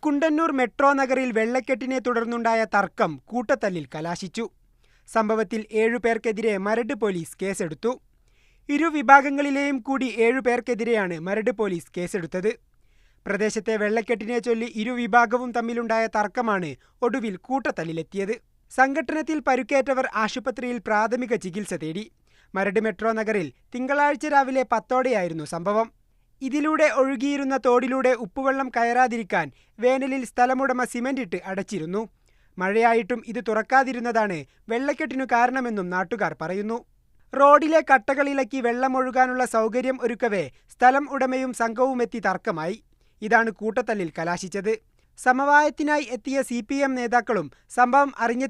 Kundannoor metro നഗറിൽ വെള്ളക്കെട്ടിനെ തുടർന്നുണ്ടായ തർക്കം കൂട്ടത്തല്ലിൽ കലാശിച്ചു. സംഭവത്തിൽ 7 പേർക്കെതിരെ മരട് പോലീസ് കേസെടുത്തു. ഇരു വിഭാഗങ്ങളിലെയും കൂടി 7 പേർക്കെതിരെയാണ് മരട് പോലീസ് കേസെടുത്തത്. പ്രദേശത്തെ വെള്ളക്കെട്ടിനെ ചൊല്ലി ഇരുവിഭാഗവും തമ്മിലുണ്ടായ തർക്കമാണ് ഒടുവിൽ കൂട്ടത്തല്ലിലെത്തിയത്. സംഘട്ടനത്തിൽ പരുക്കേറ്റവർ ആശുപത്രിയിൽ പ്രാഥമിക ചികിത്സ തേടി. മരട് മെട്രോ നഗറിൽ തിങ്കളാഴ്ച രാവിലെ 10ഓടെയായിരുന്നു സംഭവം. ഇതിലൂടെ ഒഴുകിയിരുന്ന തോടിലൂടെ ഉപ്പുവെള്ളം കയറാതിരിക്കാൻ വേനലിൽ സ്ഥലമുടമ സിമന്റിട്ട് അടച്ചിരുന്നു. മഴയായിട്ടും ഇത് തുറക്കാതിരുന്നതാണ് വെള്ളക്കെട്ടിനു കാരണമെന്നും നാട്ടുകാർ പറയുന്നു. റോഡിലെ കട്ടകളിളക്കി വെള്ളമൊഴുകാനുള്ള സൗകര്യം ഒരുക്കവേ സ്ഥലം ഉടമയും സംഘവുമെത്തി തർക്കമായി. ഇതാണ് കൂട്ടത്തല്ലിൽ കലാശിച്ചത്. സമവായത്തിനായി എത്തിയ CPM നേതാക്കളും സംഭവം അറിഞ്ഞെത്തി